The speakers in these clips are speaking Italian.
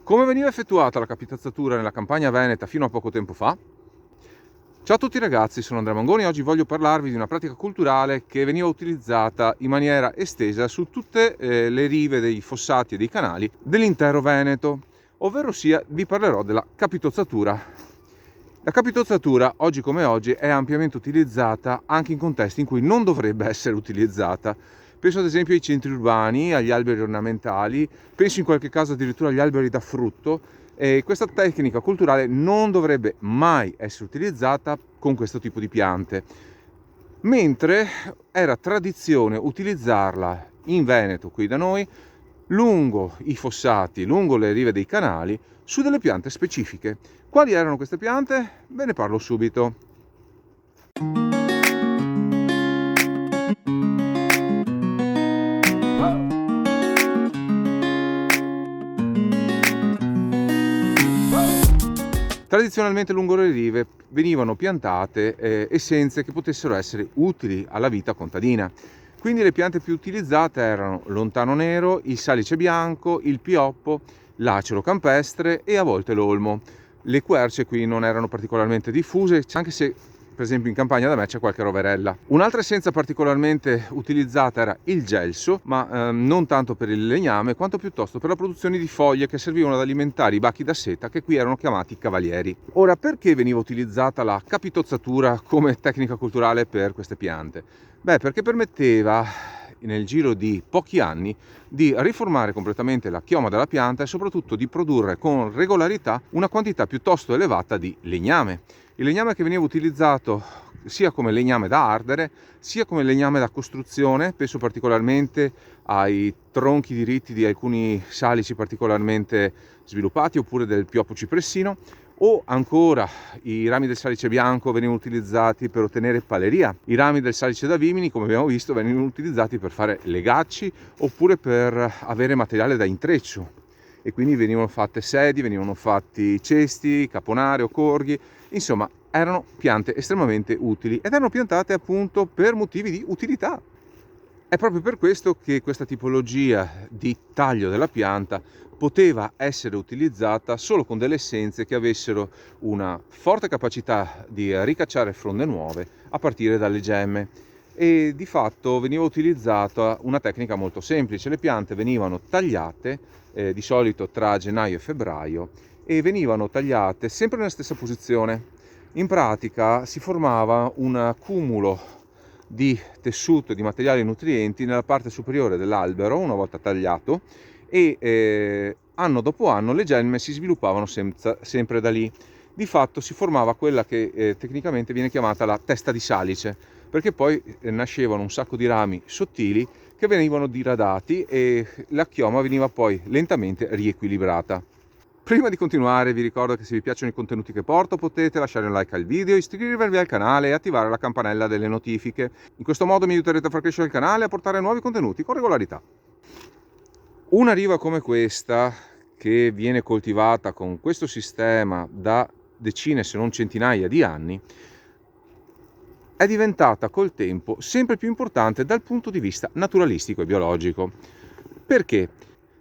Come veniva effettuata la capitazzatura nella campagna veneta fino a poco tempo fa? Ciao a tutti ragazzi, sono Andrea Mangoni e oggi voglio parlarvi di una pratica culturale che veniva utilizzata in maniera estesa su tutte le rive dei fossati e dei canali dell'intero Veneto, ovvero sia vi parlerò della capitozzatura. La capitozzatura, oggi come oggi, è ampiamente utilizzata anche in contesti in cui non dovrebbe essere utilizzata. Penso ad esempio ai centri urbani, agli alberi ornamentali, penso in qualche caso addirittura agli alberi da frutto. E questa tecnica culturale non dovrebbe mai essere utilizzata con questo tipo di piante, mentre era tradizione utilizzarla in Veneto, qui da noi, lungo i fossati, lungo le rive dei canali, su delle piante specifiche. Quali erano queste piante? Ve ne parlo subito. Tradizionalmente lungo le rive venivano piantate essenze che potessero essere utili alla vita contadina. Quindi le piante più utilizzate erano l'ontano nero, il salice bianco, il pioppo, l'acero campestre e a volte l'olmo. Le querce qui non erano particolarmente diffuse, anche se per esempio in campagna da me c'è qualche roverella. Un'altra essenza particolarmente utilizzata era il gelso, ma non tanto per il legname quanto piuttosto per la produzione di foglie che servivano ad alimentare i bachi da seta, che qui erano chiamati cavalieri. Ora, perché veniva utilizzata la capitozzatura come tecnica culturale per queste piante? Perché permetteva nel giro di pochi anni di riformare completamente la chioma della pianta e soprattutto di produrre con regolarità una quantità piuttosto elevata di legname. Il legname che veniva utilizzato sia come legname da ardere, sia come legname da costruzione, penso particolarmente ai tronchi diritti di alcuni salici particolarmente sviluppati, oppure del pioppo cipressino, o ancora i rami del salice bianco venivano utilizzati per ottenere paleria. I rami del salice da vimini, come abbiamo visto, venivano utilizzati per fare legacci oppure per avere materiale da intreccio, e quindi venivano fatte sedie, venivano fatti cesti, caponare o corghi. Insomma, erano piante estremamente utili ed erano piantate appunto per motivi di utilità. È proprio per questo che questa tipologia di taglio della pianta poteva essere utilizzata solo con delle essenze che avessero una forte capacità di ricacciare fronde nuove a partire dalle gemme. E di fatto veniva utilizzata una tecnica molto semplice. Le piante venivano tagliate di solito tra gennaio e febbraio e venivano tagliate sempre nella stessa posizione. In pratica si formava un accumulo di tessuto e di materiali nutrienti nella parte superiore dell'albero una volta tagliato e anno dopo anno le gemme si sviluppavano sempre da lì. Di fatto si formava quella che tecnicamente viene chiamata la testa di salice, perché poi nascevano un sacco di rami sottili che venivano diradati e la chioma veniva poi lentamente riequilibrata. Prima di continuare vi ricordo che se vi piacciono i contenuti che porto potete lasciare un like al video, iscrivervi al canale e attivare la campanella delle notifiche. In questo modo mi aiuterete a far crescere il canale e a portare nuovi contenuti con regolarità. Una riva come questa, che viene coltivata con questo sistema da decine se non centinaia di anni, è diventata col tempo sempre più importante dal punto di vista naturalistico e biologico. Perché?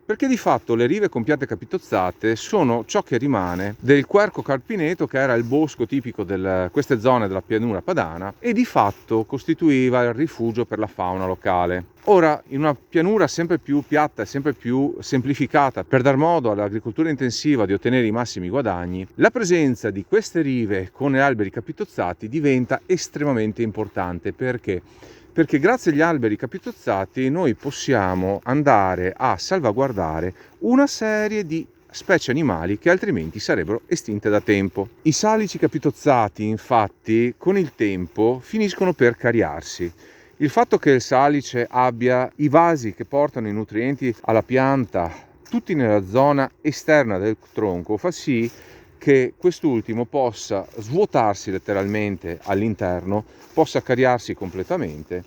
Perché di fatto le rive con piante capitozzate sono ciò che rimane del querco carpineto, che era il bosco tipico di queste zone della pianura padana e di fatto costituiva il rifugio per la fauna locale. Ora, in una pianura sempre più piatta e sempre più semplificata per dar modo all'agricoltura intensiva di ottenere i massimi guadagni, la presenza di queste rive con alberi capitozzati diventa estremamente importante. Perché grazie agli alberi capitozzati noi possiamo andare a salvaguardare una serie di specie animali che altrimenti sarebbero estinte da tempo. I salici capitozzati, infatti, con il tempo finiscono per cariarsi. Il fatto che il salice abbia i vasi che portano i nutrienti alla pianta tutti nella zona esterna del tronco fa sì che quest'ultimo possa svuotarsi letteralmente all'interno, possa cariarsi completamente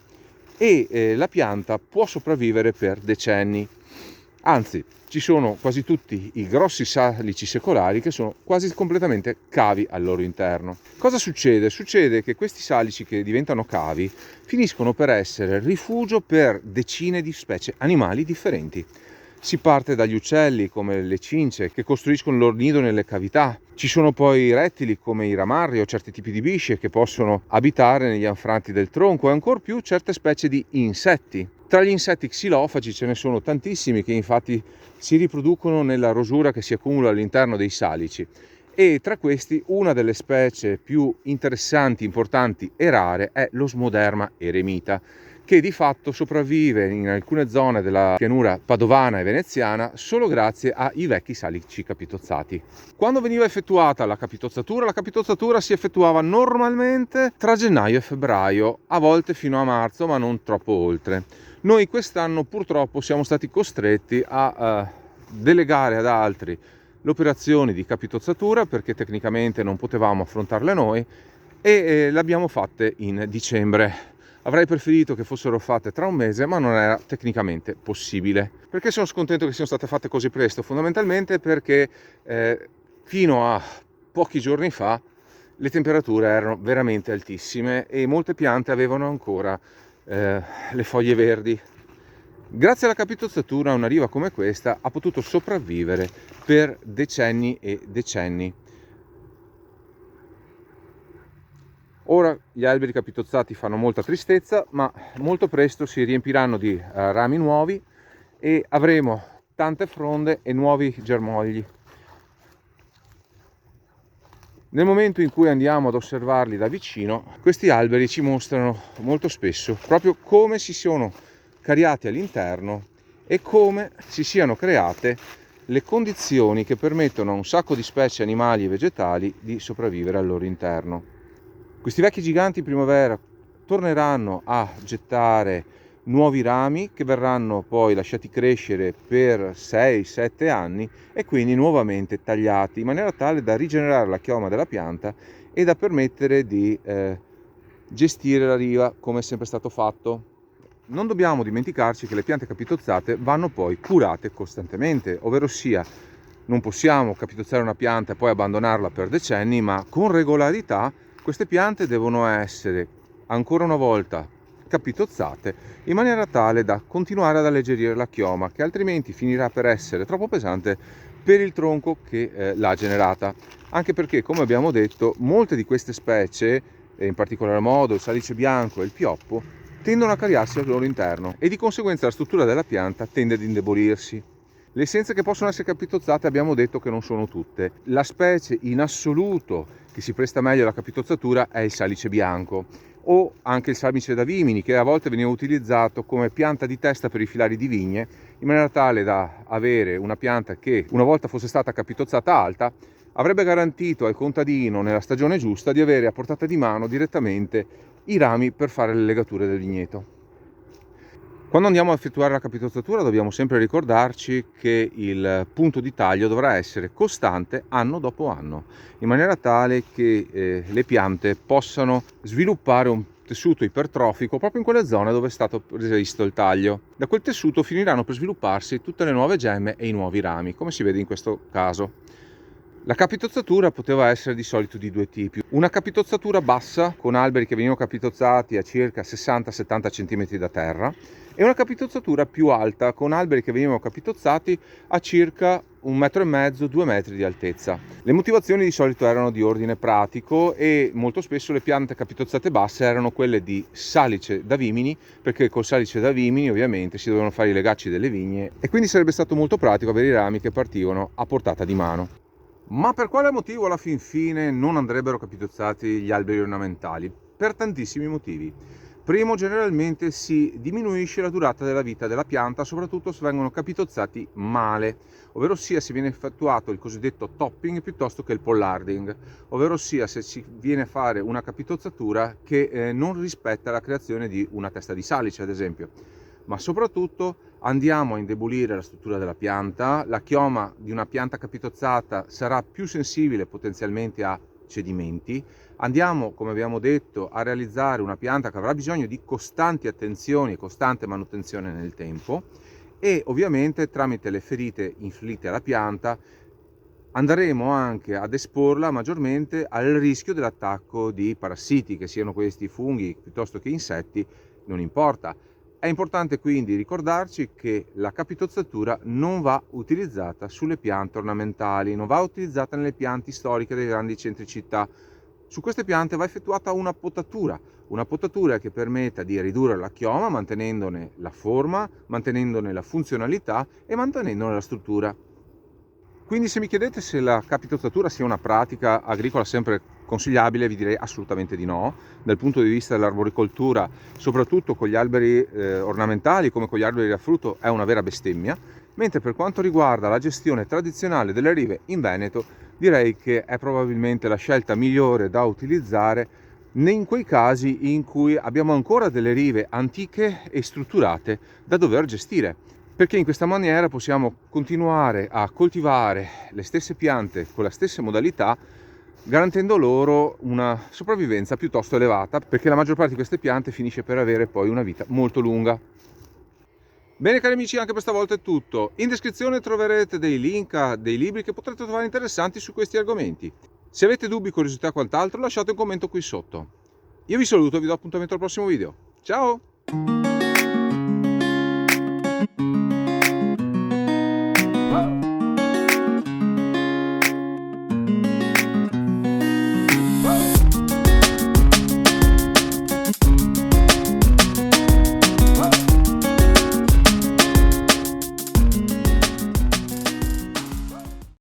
e la pianta può sopravvivere per decenni. Anzi, ci sono quasi tutti i grossi salici secolari che sono quasi completamente cavi al loro interno. Cosa succede? Succede che questi salici che diventano cavi finiscono per essere rifugio per decine di specie animali differenti. Si parte dagli uccelli come le cince che costruiscono il loro nido nelle cavità. Ci sono poi rettili come i ramarri o certi tipi di bisce che possono abitare negli anfratti del tronco e ancor più certe specie di insetti. Tra gli insetti xilofagi ce ne sono tantissimi che infatti si riproducono nella rosura che si accumula all'interno dei salici. E tra questi una delle specie più interessanti, importanti e rare è l'Osmoderma eremita, che di fatto sopravvive in alcune zone della pianura padovana e veneziana solo grazie ai vecchi salici capitozzati. Quando veniva effettuata la capitozzatura si effettuava normalmente tra gennaio e febbraio, a volte fino a marzo, ma non troppo oltre. Noi quest'anno purtroppo siamo stati costretti a delegare ad altri le operazioni di capitozzatura perché tecnicamente non potevamo affrontarle noi e le abbiamo fatte in dicembre. Avrei preferito che fossero fatte tra un mese, ma non era tecnicamente possibile. Perché sono scontento che siano state fatte così presto? Fondamentalmente perché fino a pochi giorni fa le temperature erano veramente altissime e molte piante avevano ancora le foglie verdi. Grazie alla capitozzatura una riva come questa ha potuto sopravvivere per decenni e decenni. Ora gli alberi capitozzati fanno molta tristezza, ma molto presto si riempiranno di rami nuovi e avremo tante fronde e nuovi germogli. Nel momento in cui andiamo ad osservarli da vicino, questi alberi ci mostrano molto spesso proprio come si sono cariati all'interno e come si siano create le condizioni che permettono a un sacco di specie animali e vegetali di sopravvivere al loro interno. Questi vecchi giganti in primavera torneranno a gettare nuovi rami che verranno poi lasciati crescere per 6-7 anni e quindi nuovamente tagliati in maniera tale da rigenerare la chioma della pianta e da permettere di gestire la riva come è sempre stato fatto. Non dobbiamo dimenticarci che le piante capitozzate vanno poi curate costantemente, ovvero sia non possiamo capitozzare una pianta e poi abbandonarla per decenni, ma con regolarità queste piante devono essere ancora una volta capitozzate in maniera tale da continuare ad alleggerire la chioma, che altrimenti finirà per essere troppo pesante per il tronco che l'ha generata. Anche perché, come abbiamo detto, molte di queste specie, in particolar modo il salice bianco e il pioppo, tendono a cariarsi al loro interno e di conseguenza la struttura della pianta tende ad indebolirsi. Le essenze che possono essere capitozzate abbiamo detto che non sono tutte. La specie in assoluto che si presta meglio alla capitozzatura è il salice bianco o anche il salice da vimini, che a volte veniva utilizzato come pianta di testa per i filari di vigne, in maniera tale da avere una pianta che, una volta fosse stata capitozzata alta, avrebbe garantito al contadino nella stagione giusta di avere a portata di mano direttamente i rami per fare le legature del vigneto. Quando andiamo a effettuare la capitozzatura dobbiamo sempre ricordarci che il punto di taglio dovrà essere costante anno dopo anno, in maniera tale che le piante possano sviluppare un tessuto ipertrofico proprio in quelle zone dove è stato previsto il taglio. Da quel tessuto finiranno per svilupparsi tutte le nuove gemme e i nuovi rami, come si vede in questo caso. La capitozzatura poteva essere di solito di due tipi: una capitozzatura bassa con alberi che venivano capitozzati a circa 60-70 cm da terra e una capitozzatura più alta con alberi che venivano capitozzati a circa 1,5 m, 2 metri di altezza. Le motivazioni di solito erano di ordine pratico e molto spesso le piante capitozzate basse erano quelle di salice da vimini, perché col salice da vimini ovviamente si dovevano fare i legacci delle vigne e quindi sarebbe stato molto pratico avere i rami che partivano a portata di mano. Ma per quale motivo alla fin fine non andrebbero capitozzati gli alberi ornamentali? Per tantissimi motivi. Primo, generalmente si diminuisce la durata della vita della pianta, soprattutto se vengono capitozzati male, ovvero sia se viene effettuato il cosiddetto topping piuttosto che il pollarding, ovvero sia se si viene a fare una capitozzatura che non rispetta la creazione di una testa di salice, ad esempio. Ma soprattutto andiamo a indebolire la struttura della pianta, la chioma di una pianta capitozzata sarà più sensibile potenzialmente a cedimenti, andiamo, come abbiamo detto, a realizzare una pianta che avrà bisogno di costanti attenzioni e costante manutenzione nel tempo e ovviamente tramite le ferite inflitte alla pianta andremo anche ad esporla maggiormente al rischio dell'attacco di parassiti, che siano questi funghi piuttosto che insetti, non importa. È importante quindi ricordarci che la capitozzatura non va utilizzata sulle piante ornamentali, non va utilizzata nelle piante storiche dei grandi centri città. Su queste piante va effettuata una potatura che permetta di ridurre la chioma mantenendone la forma, mantenendone la funzionalità e mantenendone la struttura. Quindi se mi chiedete se la capitozzatura sia una pratica agricola sempre consigliabile, vi direi assolutamente di no. Dal punto di vista dell'arboricoltura, soprattutto con gli alberi ornamentali come con gli alberi a frutto, è una vera bestemmia. Mentre per quanto riguarda la gestione tradizionale delle rive in Veneto, direi che è probabilmente la scelta migliore da utilizzare in quei casi in cui abbiamo ancora delle rive antiche e strutturate da dover gestire, perché in questa maniera possiamo continuare a coltivare le stesse piante con le stesse modalità, garantendo loro una sopravvivenza piuttosto elevata, perché la maggior parte di queste piante finisce per avere poi una vita molto lunga. Bene cari amici, anche per stavolta è tutto. In descrizione troverete dei link a dei libri che potrete trovare interessanti su questi argomenti. Se avete dubbi, curiosità o quant'altro, lasciate un commento qui sotto. Io vi saluto e vi do appuntamento al prossimo video. Ciao!